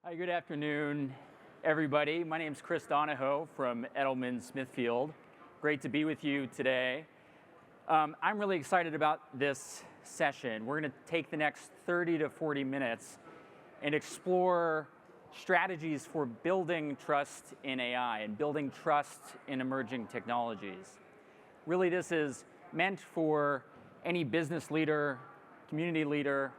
Hi, good afternoon, everybody. My name is Chris Donahoe from Edelman Smithfield. Great to be with you today. I'm really excited about this session. We're going to take the next 30 to 40 minutes and explore strategies for building trust in AI and building trust in emerging technologies. Really, this is meant for any business leader, community leader,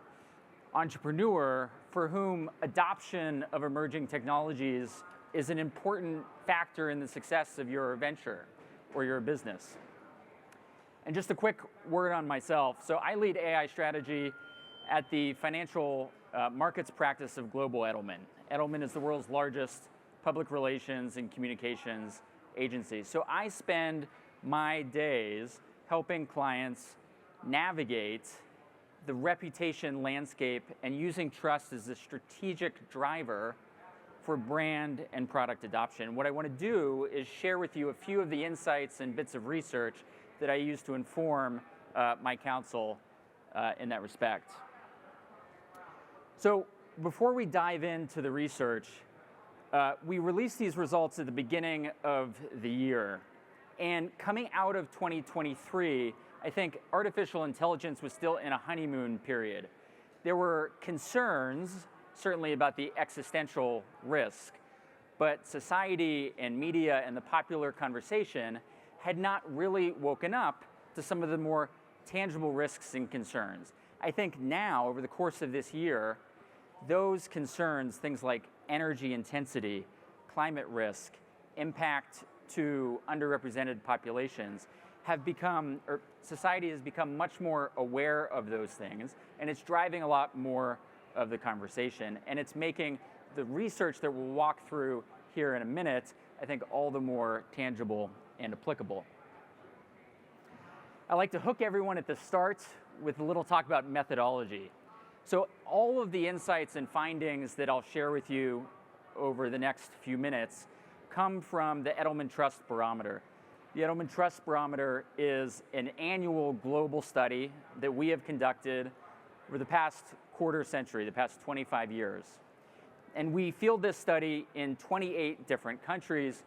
entrepreneur for whom adoption of emerging technologies is an important factor in the success of your venture or your business. And just a quick word on myself. So I lead AI strategy at the financial markets practice of Global Edelman. Edelman is the world's largest public relations and communications agency. So I spend my days helping clients navigate the reputation landscape and using trust as a strategic driver for brand and product adoption. What I want to do is share with you a few of the insights and bits of research that I use to inform my counsel in that respect. So before we dive into the research, we released these results at the beginning of the year. And coming out of 2023, I think artificial intelligence was still in a honeymoon period. There were concerns, certainly about the existential risk, but society and media and the popular conversation had not really woken up to some of the more tangible risks and concerns. I think now, over the course of this year, those concerns, things like energy intensity, climate risk, impact to underrepresented populations, have become, or society has become much more aware of those things, and it's driving a lot more of the conversation, and it's making the research that we'll walk through here in a minute, I think, all the more tangible and applicable. I like to hook everyone at the start with a little talk about methodology. So all of the insights and findings that I'll share with you over the next few minutes come from the Edelman Trust Barometer. The Edelman Trust Barometer is an annual global study that we have conducted over the past quarter century, the past 25 years. And we field this study in 28 different countries,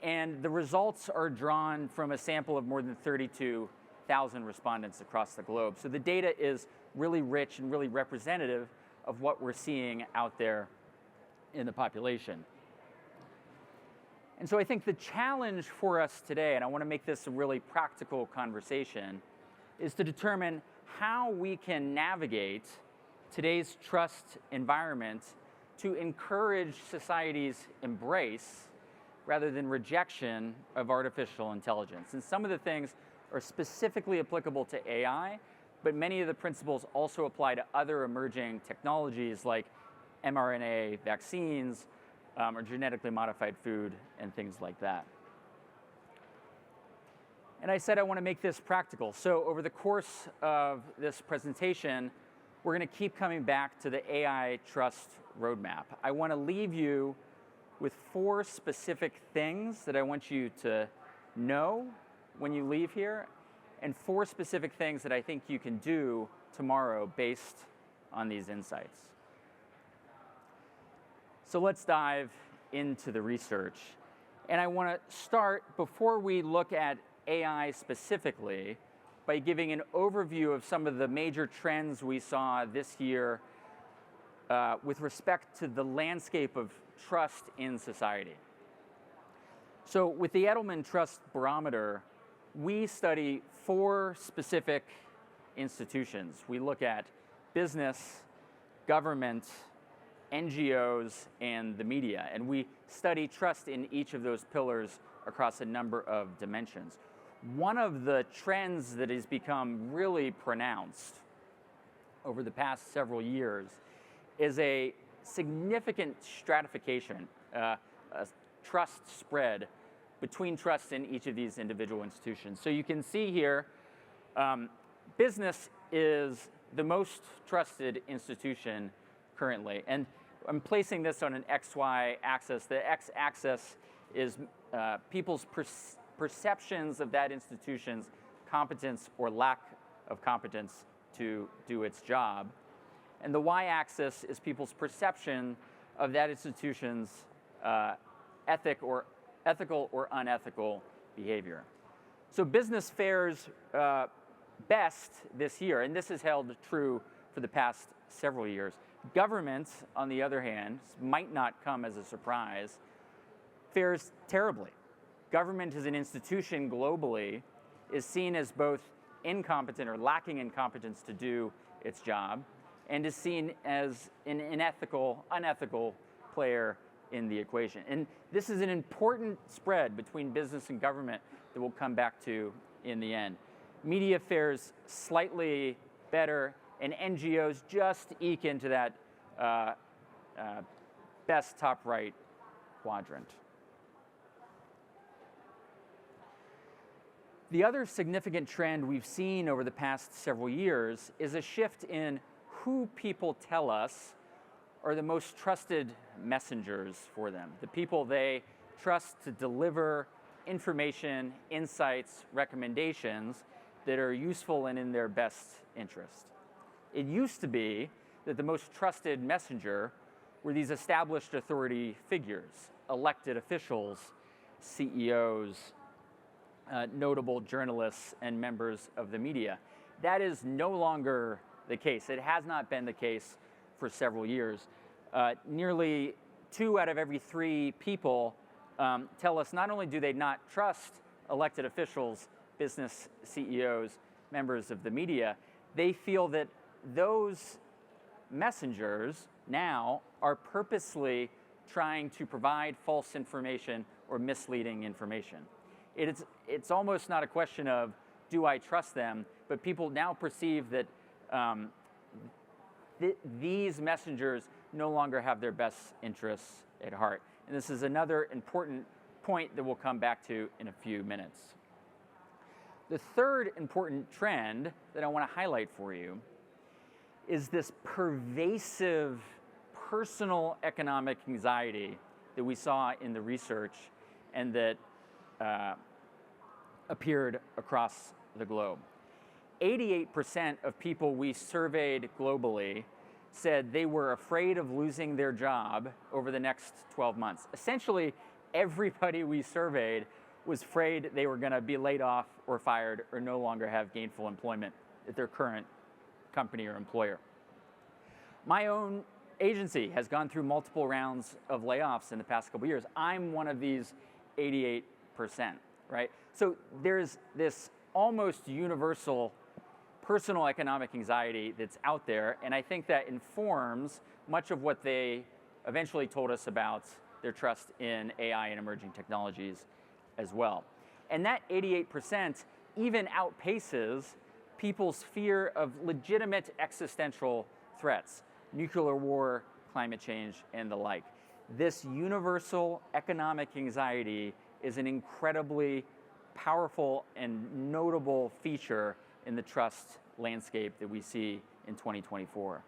and the results are drawn from a sample of more than 32,000 respondents across the globe. So the data is really rich and really representative of what we're seeing out there in the population. And so I think the challenge for us today, and I want to make this a really practical conversation, is to determine how we can navigate today's trust environment to encourage society's embrace rather than rejection of artificial intelligence. And some of the things are specifically applicable to AI, but many of the principles also apply to other emerging technologies like mRNA vaccines, or genetically modified food and things like that. And I said I want to make this practical. So over the course of this presentation, we're going to keep coming back to the AI Trust Roadmap. I want to leave you with 4 specific things that I want you to know when you leave here, and 4 specific things that I think you can do tomorrow based on these insights. So let's dive into the research. And I want to start, before we look at AI specifically, by giving an overview of some of the major trends we saw this year with respect to the landscape of trust in society. So with the Edelman Trust Barometer, we study 4 specific institutions. We look at business, government, NGOs, and the media. And we study trust in each of those pillars across a number of dimensions. One of the trends that has become really pronounced over the past several years is a significant stratification, a trust spread between trust in each of these individual institutions. So you can see here, business is the most trusted institution currently. And I'm placing this on an XY axis. The X-axis is people's perceptions of that institution's competence or lack of competence to do its job. And the Y-axis is people's perception of that institution's ethical or unethical behavior. So business fares best this year, and this has held true for the past several years. Government, on the other hand, might not come as a surprise, fares terribly. Government as an institution globally is seen as both incompetent or lacking in competence to do its job, and is seen as an unethical player in the equation. And this is an important spread between business and government that we'll come back to in the end. Media fares slightly better, and NGOs just eke into that best top right quadrant. The other significant trend we've seen over the past several years is a shift in who people tell us are the most trusted messengers for them, the people they trust to deliver information, insights, recommendations that are useful and in their best interest. It used to be that the most trusted messenger were these established authority figures, elected officials, CEOs, notable journalists, and members of the media. That is no longer the case. It has not been the case for several years. Nearly 2 out of every 3 people tell us not only do they not trust elected officials, business CEOs, members of the media, they feel that those messengers now are purposely trying to provide false information or misleading information. It's almost not a question of, do I trust them, but people now perceive that these messengers no longer have their best interests at heart. And this is another important point that we'll come back to in a few minutes. The third important trend that I want to highlight for you is this pervasive personal economic anxiety that we saw in the research and that appeared across the globe. 88% of people we surveyed globally said they were afraid of losing their job over the next 12 months. Essentially, everybody we surveyed was afraid they were going to be laid off or fired or no longer have gainful employment at their current company or employer. My own agency has gone through multiple rounds of layoffs in the past couple years. I'm one of these 88%, right? So there's this almost universal personal economic anxiety that's out there, and I think that informs much of what they eventually told us about their trust in AI and emerging technologies as well. And that 88% even outpaces people's fear of legitimate existential threats, nuclear war, climate change, and the like. This universal economic anxiety is an incredibly powerful and notable feature in the trust landscape that we see in 2024.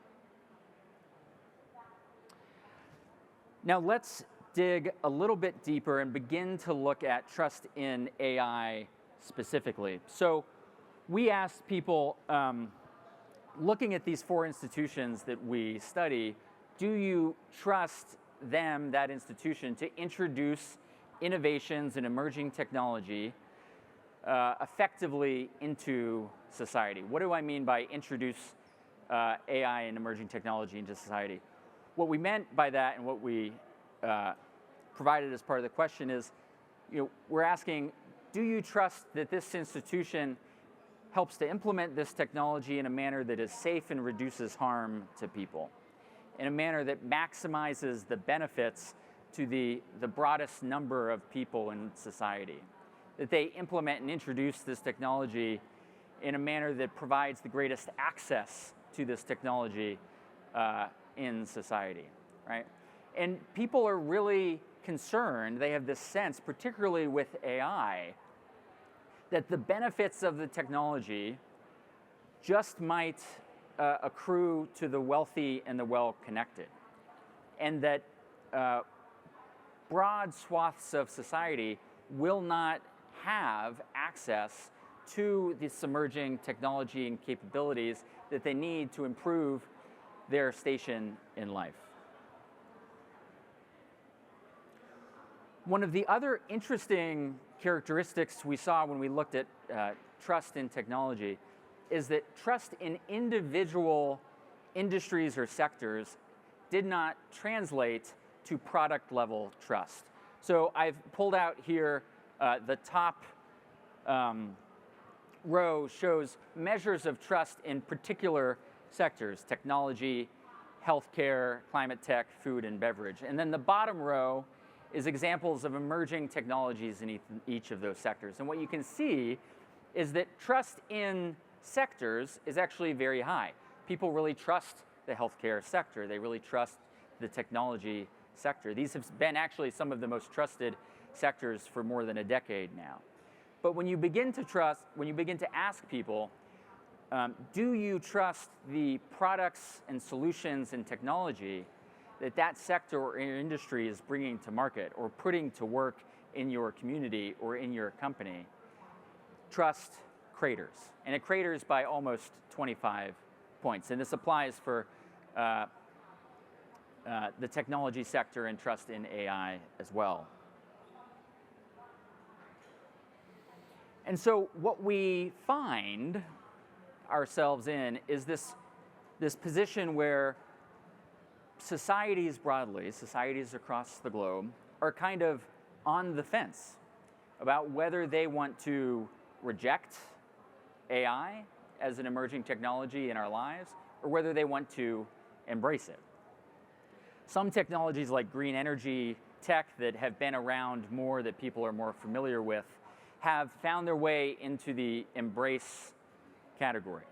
Now let's dig a little bit deeper and begin to look at trust in AI specifically. So we asked people, looking at these 4 institutions that we study, do you trust them, that institution, to introduce innovations and emerging technology effectively into society? What do I mean by introduce AI and emerging technology into society? What we meant by that, and what we provided as part of the question, is, we're asking, do you trust that this institution helps to implement this technology in a manner that is safe and reduces harm to people, in a manner that maximizes the benefits to the broadest number of people in society, that they implement and introduce this technology in a manner that provides the greatest access to this technology in society, right? And people are really concerned, they have this sense, particularly with AI, that the benefits of the technology just might accrue to the wealthy and the well-connected, and that broad swaths of society will not have access to this emerging technology and capabilities that they need to improve their station in life. One of the other interesting characteristics we saw when we looked at trust in technology is that trust in individual industries or sectors did not translate to product level trust. So I've pulled out here the top row shows measures of trust in particular sectors: technology, healthcare, climate tech, food and beverage. And then the bottom row is examples of emerging technologies in each of those sectors. And what you can see is that trust in sectors is actually very high. People really trust the healthcare sector. They really trust the technology sector. These have been actually some of the most trusted sectors for more than a decade now. But when you begin to ask people, do you trust the products and solutions and technology that sector or industry is bringing to market or putting to work in your community or in your company? Trust craters. And it craters by almost 25 points. And this applies for the technology sector and trust in AI as well. And so what we find ourselves in is this position where societies broadly, societies across the globe, are kind of on the fence about whether they want to reject AI as an emerging technology in our lives or whether they want to embrace it. Some technologies like green energy tech that have been around more, that people are more familiar with, have found their way into the embrace category.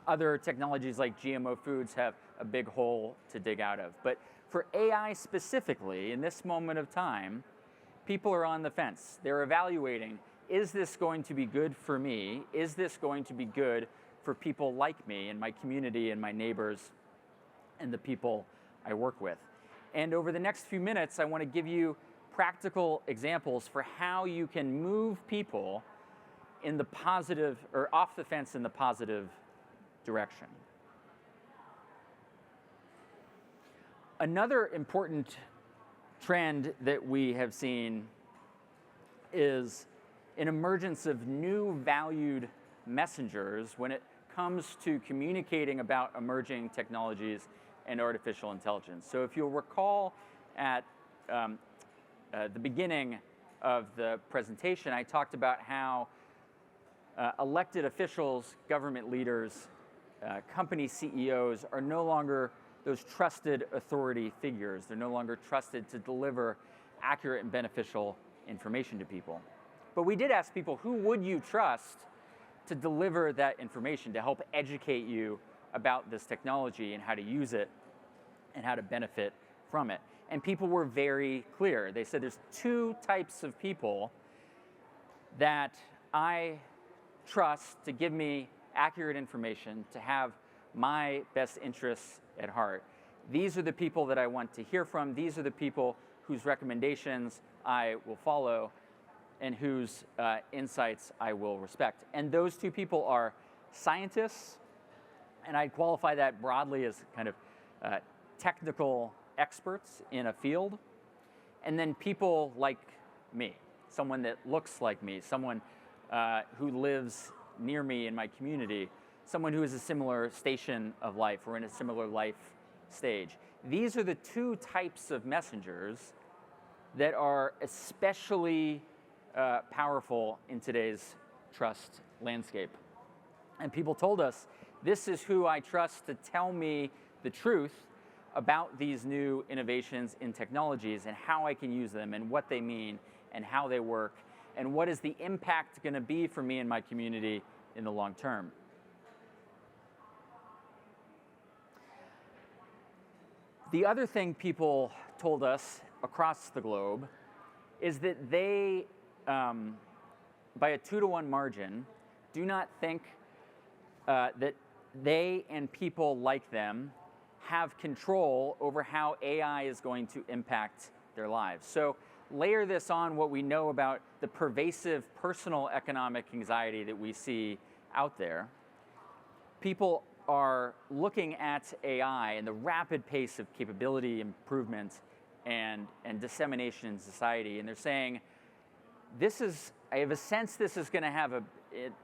Other technologies like GMO foods have a big hole to dig out of. But for AI specifically, in this moment of time, people are on the fence. They're evaluating, is this going to be good for me? Is this going to be good for people like me and my community and my neighbors and the people I work with? And over the next few minutes, I want to give you practical examples for how you can move people in the positive, or off the fence in the positive direction. Another important trend that we have seen is an emergence of new valued messengers when it comes to communicating about emerging technologies and artificial intelligence. So if you'll recall at the beginning of the presentation, I talked about how elected officials, government leaders, company CEOs are no longer those trusted authority figures. They're no longer trusted to deliver accurate and beneficial information to people. But we did ask people, who would you trust to deliver that information, to help educate you about this technology and how to use it and how to benefit from it? And people were very clear. They said there's two types of people that I trust to give me accurate information, to have my best interests at heart. These are the people that I want to hear from. These are the people whose recommendations I will follow and whose insights I will respect. And those two people are scientists, and I'd qualify that broadly as kind of technical experts in a field, and then people like me, someone that looks like me, someone who lives near me in my community, someone who is a similar station of life or in a similar life stage. These are the two types of messengers that are especially powerful in today's trust landscape. And people told us, this is who I trust to tell me the truth about these new innovations in technologies and how I can use them and what they mean and how they work and what is the impact going to be for me and my community in the long term. The other thing people told us across the globe is that they, by a 2-to-1 margin, do not think that they and people like them have control over how AI is going to impact their lives. So layer this on what we know about the pervasive personal economic anxiety that we see out there. People are looking at AI and the rapid pace of capability improvement and dissemination in society. And they're saying, I have a sense this is going to have a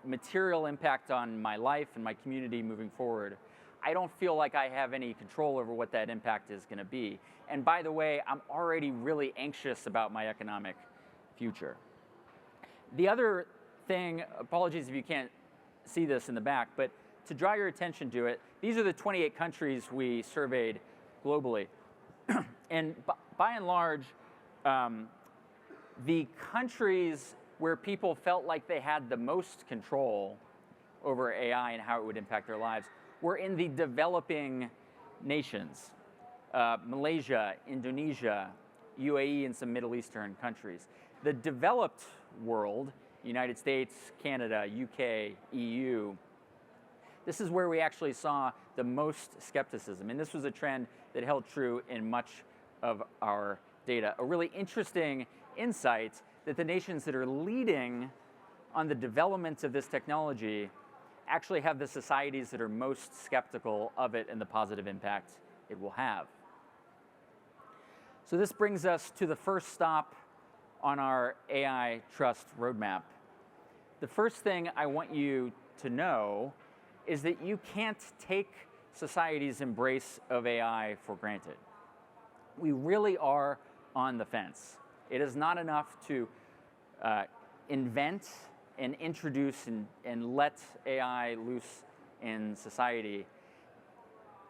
material impact on my life and my community moving forward. I don't feel like I have any control over what that impact is going to be. And by the way, I'm already really anxious about my economic future. The other thing, apologies if you can't see this in the back, but to draw your attention to it, these are the 28 countries we surveyed globally. And by and large, the countries where people felt like they had the most control over AI and how it would impact their lives were in the developing nations. Malaysia, Indonesia, UAE, and some Middle Eastern countries. The developed world, United States, Canada, UK, EU, this is where we actually saw the most skepticism. And this was a trend that held true in much of our data. A really interesting insight that the nations that are leading on the development of this technology actually have the societies that are most skeptical of it and the positive impact it will have. So this brings us to the first stop on our AI trust roadmap. The first thing I want you to know is that you can't take society's embrace of AI for granted. We really are on the fence. It is not enough to invent and introduce and let AI loose in society.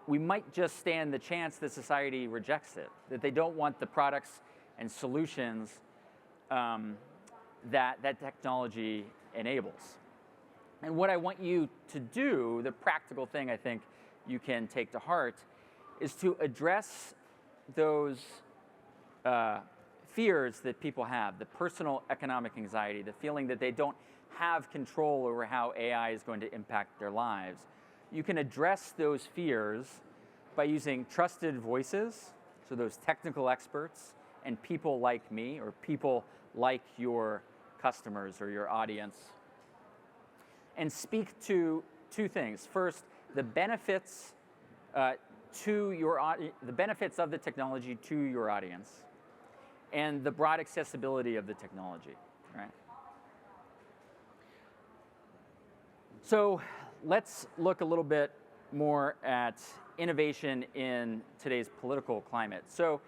We might just stand the chance that society rejects it, that they don't want the products and solutions that technology enables. And what I want you to do, the practical thing I think you can take to heart, is to address those fears that people have, the personal economic anxiety, the feeling that they don't have control over how AI is going to impact their lives. You can address those fears by using trusted voices, so those technical experts, and people like me, or people like your customers or your audience, and speak to two things. First, the benefits the benefits of the technology to your audience, and the broad accessibility of the technology, right? So let's look a little bit more at innovation in today's political climate. So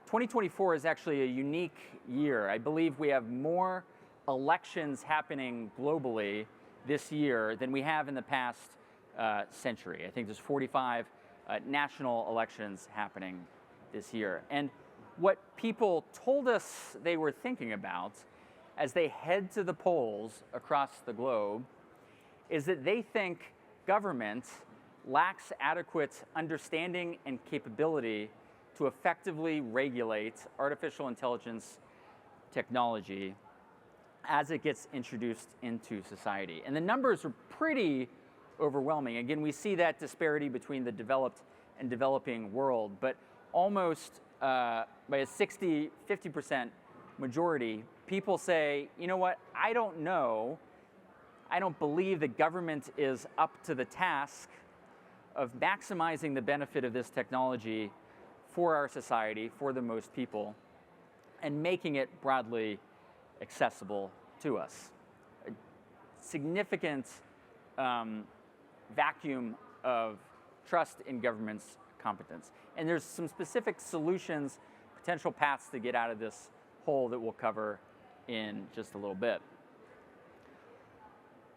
2024 is actually a unique year. I believe we have more elections happening globally this year than we have in the past century. I think there's 45 national elections happening this year. And what people told us they were thinking about as they head to the polls across the globe is that they think government lacks adequate understanding and capability to effectively regulate artificial intelligence technology as it gets introduced into society. And the numbers are pretty overwhelming. Again, we see that disparity between the developed and developing world, but almost by a 50% majority, people say, you know what, I don't know. I don't believe the government is up to the task of maximizing the benefit of this technology for our society, for the most people, and making it broadly accessible to us. A significant vacuum of trust in government's competence. And there's some specific solutions, potential paths to get out of this hole that we'll cover in just a little bit.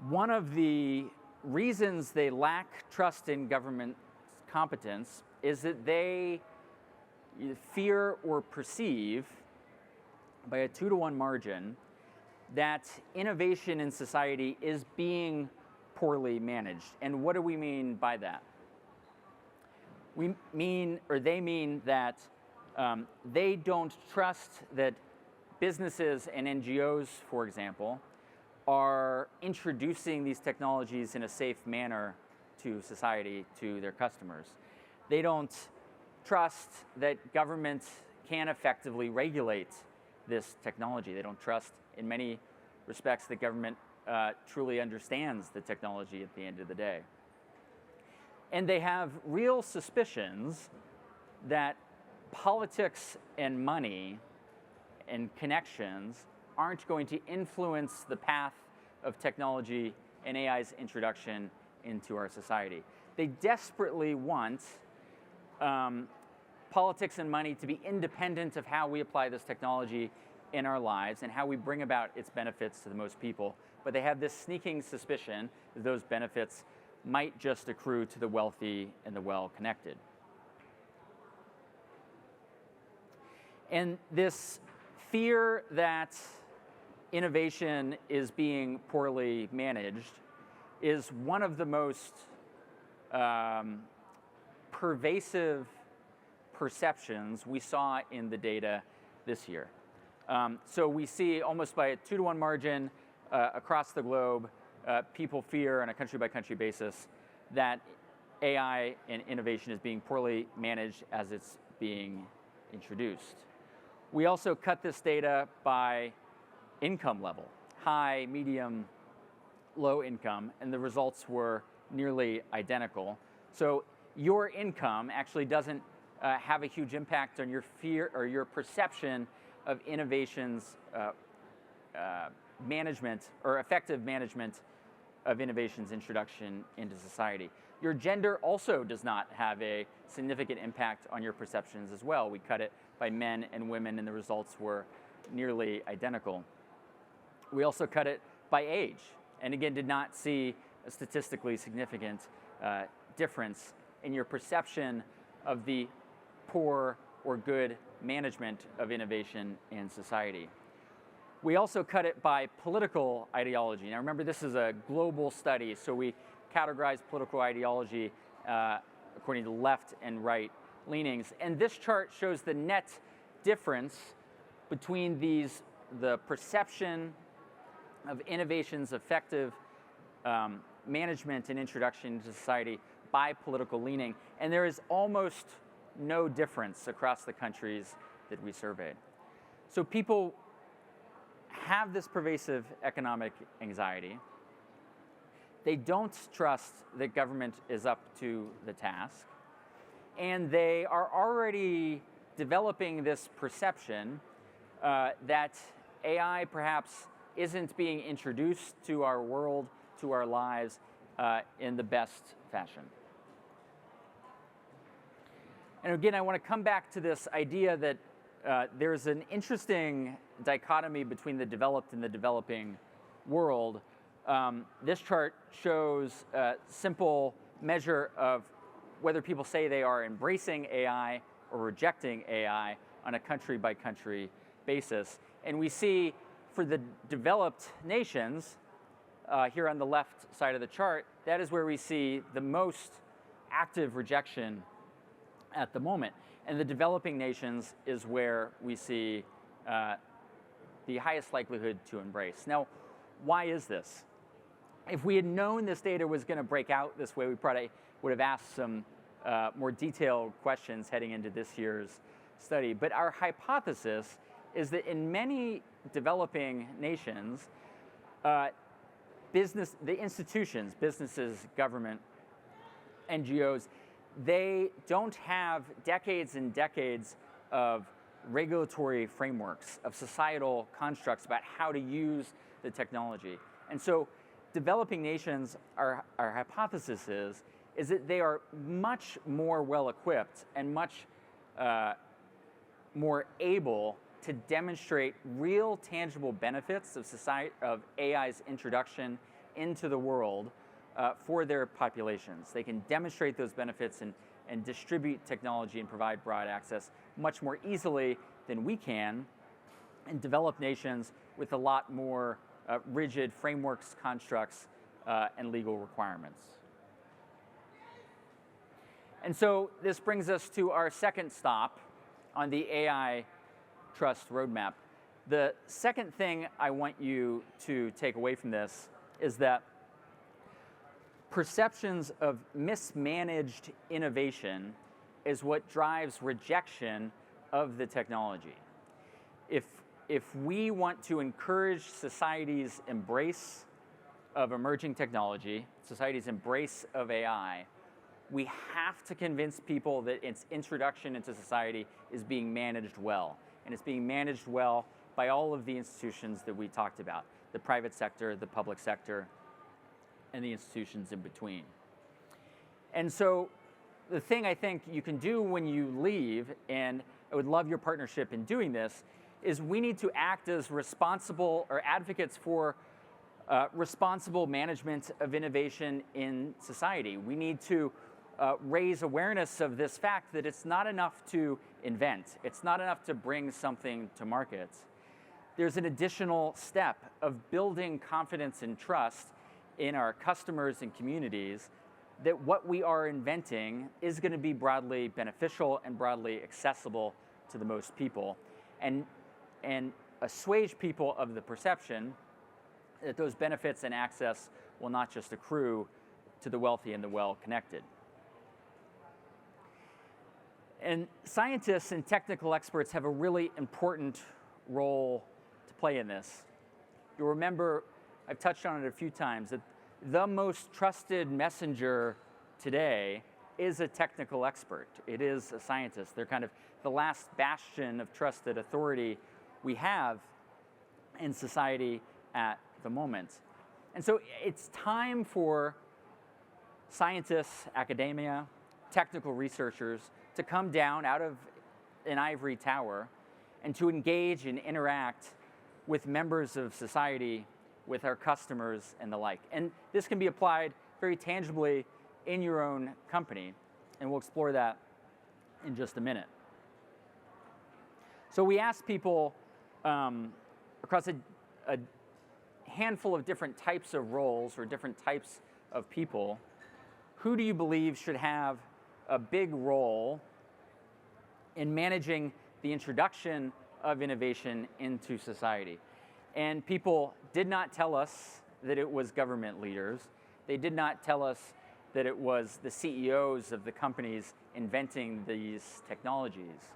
One of the reasons they lack trust in government competence is that they fear or perceive by a 2-to-1 margin that innovation in society is being poorly managed. And what do we mean by that? They mean that they don't trust that businesses and NGOs, for example, are introducing these technologies in a safe manner to society, to their customers. They don't trust that government can effectively regulate this technology. They don't trust, in many respects, that government truly understands the technology at the end of the day. And they have real suspicions that politics and money and connections aren't going to influence the path of technology and AI's introduction into our society. They desperately want politics and money to be independent of how we apply this technology in our lives and how we bring about its benefits to the most people. But they have this sneaking suspicion that those benefits might just accrue to the wealthy and the well-connected. And this fear that innovation is being poorly managed is one of the most pervasive perceptions we saw in the data this year. So we see almost by a 2-to-1 margin across the globe, people fear on a country-by-country basis that AI and innovation is being poorly managed as it's being introduced. We also cut this data by income level, high, medium, low income, and the results were nearly identical. So your income actually doesn't have a huge impact on your fear or your perception of innovation's management or effective management of innovation's introduction into society. Your gender also does not have a significant impact on your perceptions as well. We cut it by men and women, and the results were nearly identical. We also cut it by age, and again did not see a statistically significant difference in your perception of the poor or good management of innovation in society. We also cut it by political ideology. Now remember, this is a global study, so we categorize political ideology according to left and right leanings. And this chart shows the net difference between the perception of innovation's effective management and introduction to society by political leaning. And there is almost no difference across the countries that we surveyed. So people have this pervasive economic anxiety. They don't trust that government is up to the task. And they are already developing this perception that AI perhaps isn't being introduced to our world, to our lives, in the best fashion. And again, I want to come back to this idea that there's an interesting dichotomy between the developed and the developing world. This chart shows a simple measure of whether people say they are embracing AI or rejecting AI on a country-by-country basis. And we see for the developed nations, here on the left side of the chart, that is where we see the most active rejection at the moment. And the developing nations is where we see the highest likelihood to embrace. Now, why is this? If we had known this data was going to break out this way, we probably would have asked some more detailed questions heading into this year's study. But our hypothesis is that in many developing nations, the institutions, businesses, government, NGOs, they don't have decades and decades of regulatory frameworks, of societal constructs about how to use the technology. And so developing nations, our hypothesis is that they are much more well-equipped and much more able to demonstrate real tangible benefits of AI's introduction into the world for their populations. They can demonstrate those benefits and distribute technology and provide broad access much more easily than we can in developed nations with a lot more rigid frameworks, constructs, and legal requirements. And so this brings us to our second stop on the AI Trust Roadmap. The second thing I want you to take away from this is that perceptions of mismanaged innovation is what drives rejection of the technology. If we want to encourage society's embrace of emerging technology, society's embrace of AI, we have to convince people that its introduction into society is being managed well. And it's being managed well by all of the institutions that we talked about, the private sector, the public sector, and the institutions in between. And so the thing I think you can do when you leave, and I would love your partnership in doing this, is we need to act as responsible or advocates for responsible management of innovation in society. We need to raise awareness of this fact that it's not enough to invent. It's not enough to bring something to market. There's an additional step of building confidence and trust in our customers and communities that what we are inventing is going to be broadly beneficial and broadly accessible to the most people, and assuage people of the perception that those benefits and access will not just accrue to the wealthy and the well-connected. And scientists and technical experts have a really important role to play in this. You'll remember, I've touched on it a few times, that the most trusted messenger today is a technical expert. It is a scientist. They're kind of the last bastion of trusted authority we have in society at the moment. And so it's time for scientists, academia, technical researchers to come down out of an ivory tower and to engage and interact with members of society, with our customers and the like. And this can be applied very tangibly in your own company, and we'll explore that in just a minute. So we asked people across a handful of different types of roles or different types of people, who do you believe should have a big role in managing the introduction of innovation into society? And people did not tell us that it was government leaders. They did not tell us that it was the CEOs of the companies inventing these technologies.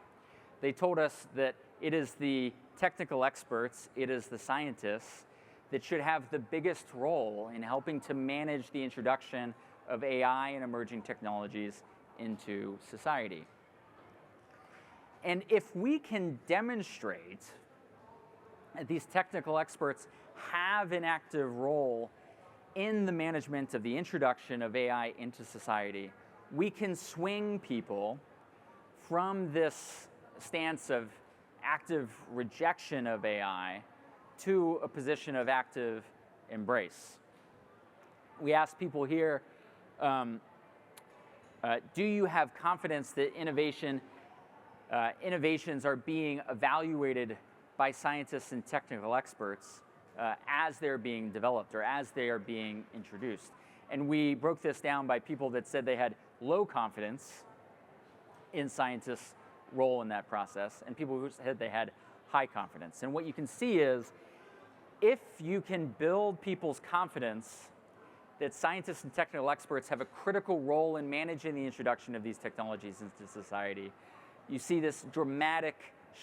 They told us that it is the technical experts, it is the scientists that should have the biggest role in helping to manage the introduction of AI and emerging technologies into society. And if we can demonstrate that these technical experts have an active role in the management of the introduction of AI into society, we can swing people from this stance of active rejection of AI to a position of active embrace. We asked people here, do you have confidence that innovations are being evaluated by scientists and technical experts as they're being developed or as they are being introduced? And we broke this down by people that said they had low confidence in scientists' role in that process, and people who said they had high confidence. And what you can see is, if you can build people's confidence that scientists and technical experts have a critical role in managing the introduction of these technologies into society, you see this dramatic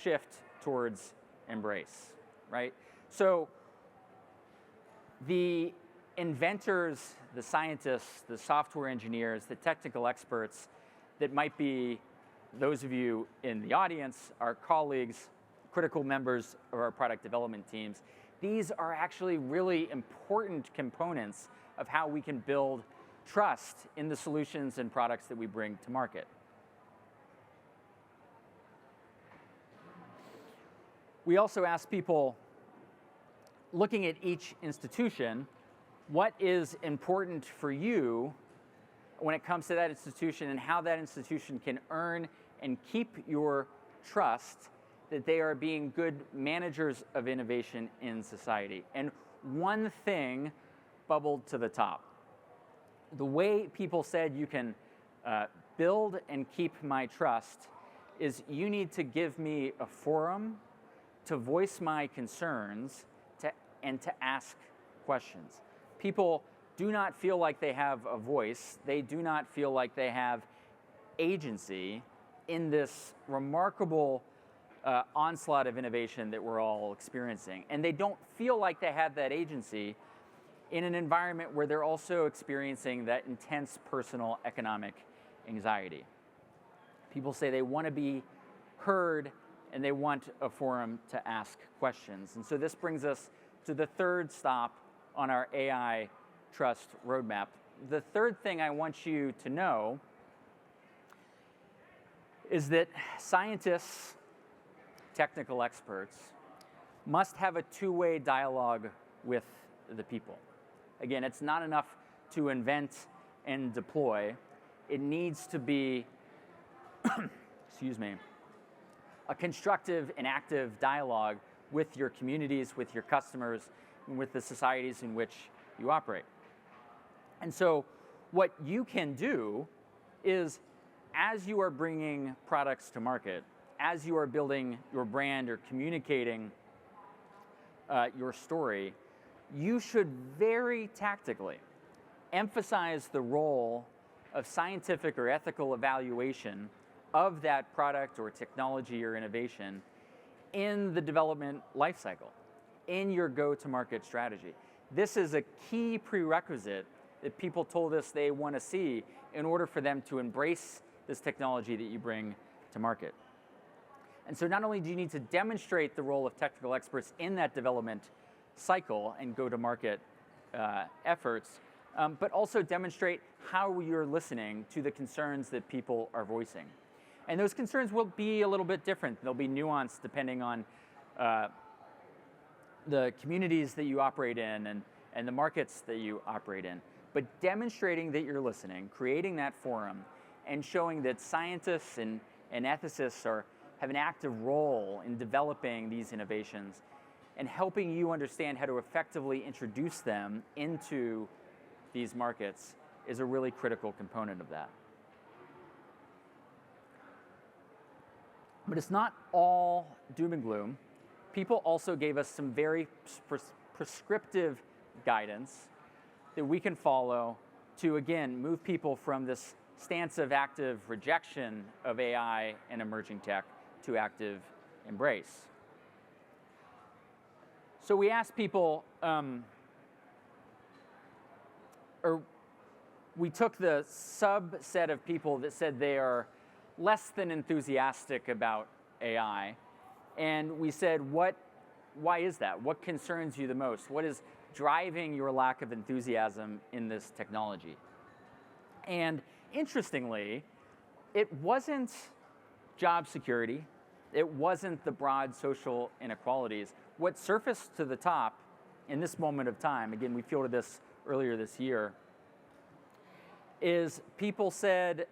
shift towards embrace, right? So the inventors, the scientists, the software engineers, the technical experts that might be those of you in the audience, our colleagues, critical members of our product development teams, these are actually really important components of how we can build trust in the solutions and products that we bring to market. We also ask people, looking at each institution, what is important for you when it comes to that institution and how that institution can earn and keep your trust that they are being good managers of innovation in society. And one thing bubbled to the top. The way people said you can build and keep my trust is you need to give me a forum to voice my concerns and to ask questions. People do not feel like they have a voice. They do not feel like they have agency in this remarkable onslaught of innovation that we're all experiencing. And they don't feel like they have that agency in an environment where they're also experiencing that intense personal economic anxiety. People say they want to be heard and they want a forum to ask questions. And so this brings us to the third stop on our AI trust roadmap. The third thing I want you to know is that scientists, technical experts, must have a two-way dialogue with the people. Again, it's not enough to invent and deploy. It needs to be, excuse me, a constructive and active dialogue with your communities, with your customers, and with the societies in which you operate. And so what you can do is, as you are bringing products to market, as you are building your brand or communicating your story, you should very tactically emphasize the role of scientific or ethical evaluation of that product or technology or innovation in the development lifecycle, in your go-to-market strategy. This is a key prerequisite that people told us they want to see in order for them to embrace this technology that you bring to market. And so not only do you need to demonstrate the role of technical experts in that development cycle and go-to-market efforts, but also demonstrate how you're listening to the concerns that people are voicing. And those concerns will be a little bit different. They'll be nuanced depending on the communities that you operate in and the markets that you operate in. But demonstrating that you're listening, creating that forum, and showing that scientists and ethicists have an active role in developing these innovations and helping you understand how to effectively introduce them into these markets is a really critical component of that. But it's not all doom and gloom. People also gave us some very prescriptive guidance that we can follow to, again, move people from this stance of active rejection of AI and emerging tech to active embrace. So we asked people, or we took the subset of people that said they are less than enthusiastic about AI, and we said, why is that? What concerns you the most? What is driving your lack of enthusiasm in this technology? And interestingly, it wasn't job security. It wasn't the broad social inequalities. What surfaced to the top in this moment of time, again, we fielded this earlier this year, is people said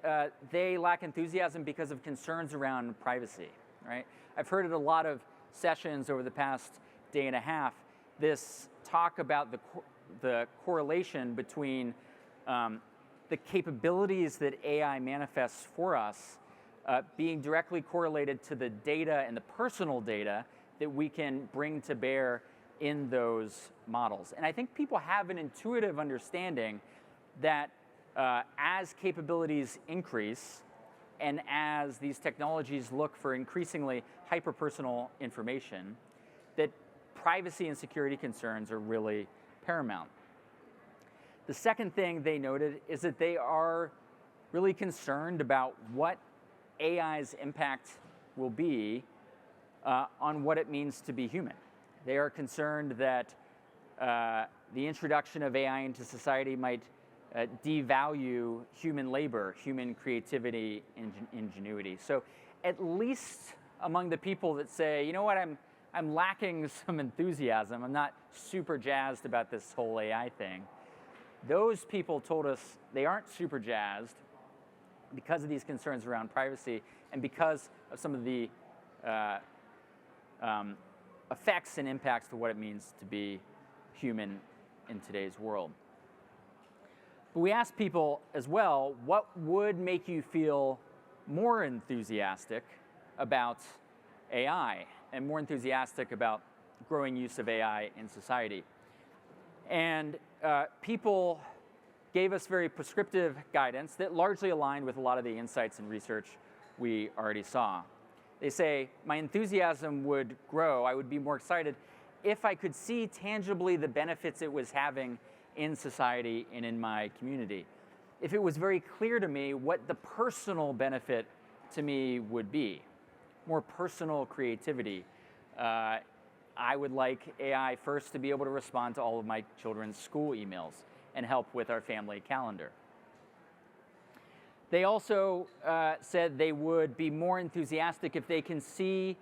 they lack enthusiasm because of concerns around privacy, right? I've heard at a lot of sessions over the past day and a half, this talk about the correlation between the capabilities that AI manifests for us being directly correlated to the data and the personal data that we can bring to bear in those models. And I think people have an intuitive understanding that as capabilities increase and as these technologies look for increasingly hyper-personal information, that privacy and security concerns are really paramount. The second thing they noted is that they are really concerned about what AI's impact will be on what it means to be human. They are concerned that the introduction of AI into society might devalue human labor, human creativity, and ingenuity. So at least among the people that say, you know what, I'm lacking some enthusiasm, I'm not super jazzed about this whole AI thing, those people told us they aren't super jazzed because of these concerns around privacy and because of some of the effects and impacts to what it means to be human in today's world. But we asked people as well, what would make you feel more enthusiastic about AI and more enthusiastic about growing use of AI in society? And people gave us very prescriptive guidance that largely aligned with a lot of the insights and research we already saw. They say, my enthusiasm would grow, I would be more excited if I could see tangibly the benefits it was having in society and in my community. if it was very clear to me what the personal benefit to me would be. More personal creativity. I would like AI first to be able to respond to all of my children's school emails and help with our family calendar. They also said they would be more enthusiastic if they can see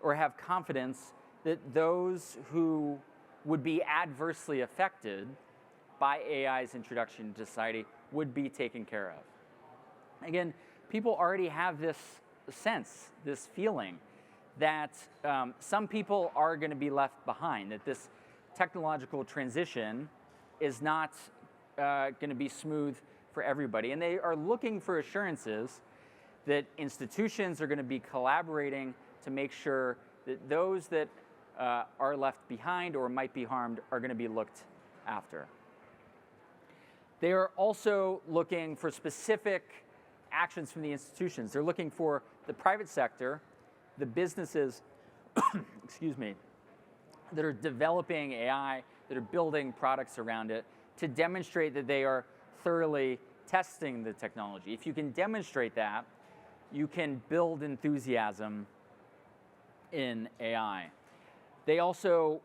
or have confidence that those who would be adversely affected by AI's introduction to society would be taken care of. Again, people already have this sense, this feeling that some people are going to be left behind, that this technological transition is not going to be smooth for everybody. And they are looking for assurances that institutions are going to be collaborating to make sure that those that are left behind or might be harmed are going to be looked after. They are also looking for specific actions from the institutions. They're looking for the private sector, the businesses, excuse me, that are developing AI, that are building products around it, to demonstrate that they are thoroughly testing the technology. If you can demonstrate that, you can build enthusiasm in AI. They also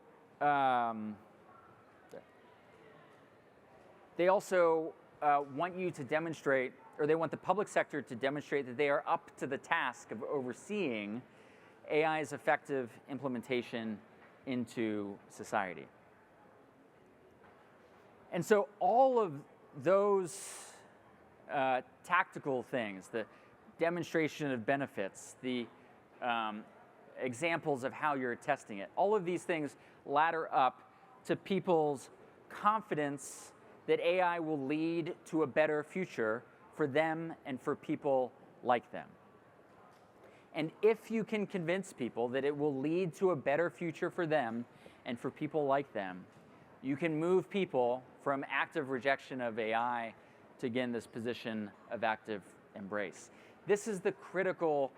want you to demonstrate, or they want the public sector to demonstrate that they are up to the task of overseeing AI's effective implementation into society. And so all of those tactical things, the demonstration of benefits, the examples of how you're testing it, all of these things ladder up to people's confidence that AI will lead to a better future for them and for people like them. And if you can convince people that it will lead to a better future for them and for people like them, you can move people from active rejection of AI to, again, this position of active embrace. This is the critical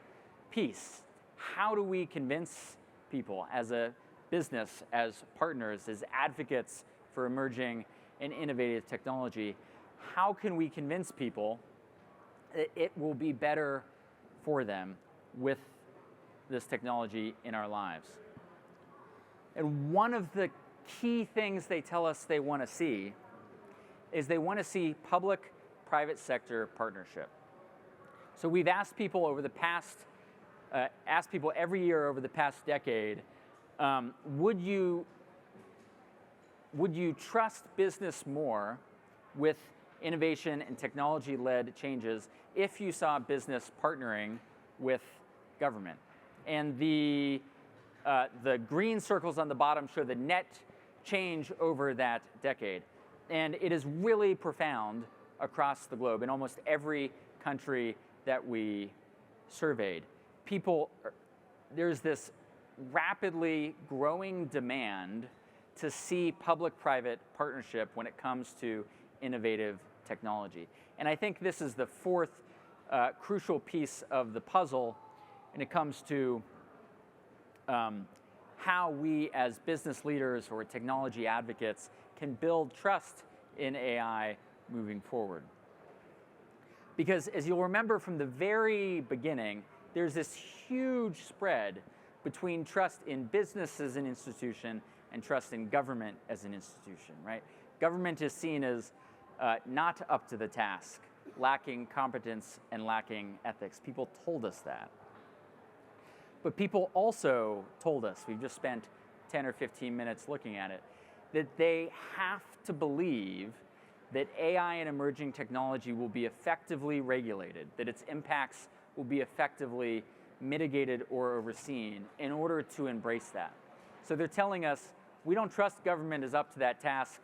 piece. How do we convince people as a business, as partners, as advocates for emerging and innovative technology? How can we convince people that it will be better for them with this technology in our lives? And one of the key things they tell us they want to see is they want to see public-private sector partnership. So we've asked people over the past, every year over the past decade, would you trust business more with innovation and technology-led changes if you saw business partnering with government? And the green circles on the bottom show the net change over that decade. And it is really profound across the globe in almost every country that we surveyed. There's this rapidly growing demand to see public-private partnership when it comes to innovative technology. And I think this is the fourth crucial piece of the puzzle when it comes to how we as business leaders or technology advocates can build trust in AI moving forward. Because as you'll remember from the very beginning, there's this huge spread between trust in business as an institution and trust in government as an institution, right? Government is seen as not up to the task, lacking competence and lacking ethics. People told us that. But people also told us, we've just spent 10 or 15 minutes looking at it, that they have to believe that AI and emerging technology will be effectively regulated, that its impacts will be effectively mitigated or overseen in order to embrace that. So they're telling us, we don't trust government is up to that task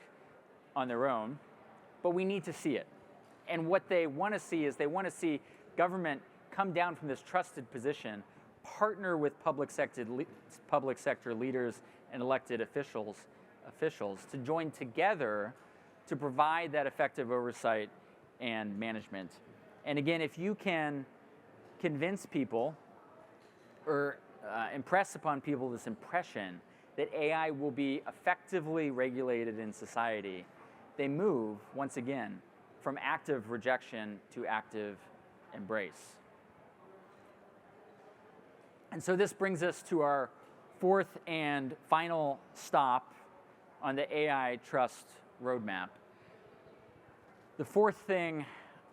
on their own, but we need to see it. And what they want to see is they want to see government come down from this trusted position, partner with public sector leaders and elected officials to join together to provide that effective oversight and management. And again, if you can convince people or impress upon people this impression that AI will be effectively regulated in society, they move, once again, from active rejection to active embrace. And so this brings us to our fourth and final stop on the AI trust roadmap. The fourth thing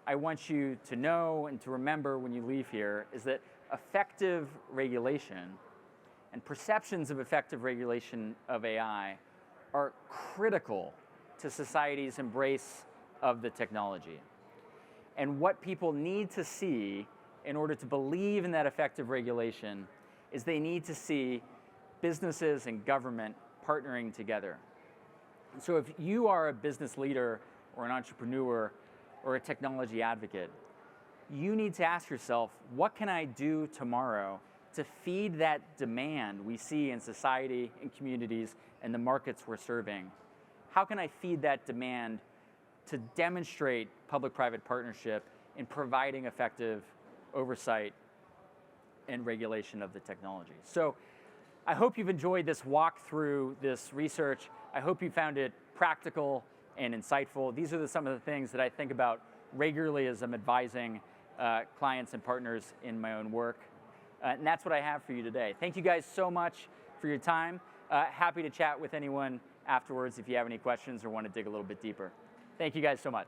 I want you to know and to remember when you leave here is that effective regulation and perceptions of effective regulation of AI are critical to society's embrace of the technology. And what people need to see in order to believe in that effective regulation is they need to see businesses and government partnering together. And so if you are a business leader or an entrepreneur or a technology advocate, you need to ask yourself, what can I do tomorrow to feed that demand we see in society and communities and the markets we're serving? How can I feed that demand to demonstrate public-private partnership in providing effective oversight and regulation of the technology? So I hope you've enjoyed this walk through this research. I hope you found it practical and insightful. These are some of the things that I think about regularly as I'm advising clients and partners in my own work. And that's what I have for you today. Thank you guys so much for your time. Happy to chat with anyone afterwards if you have any questions or want to dig a little bit deeper. Thank you guys so much.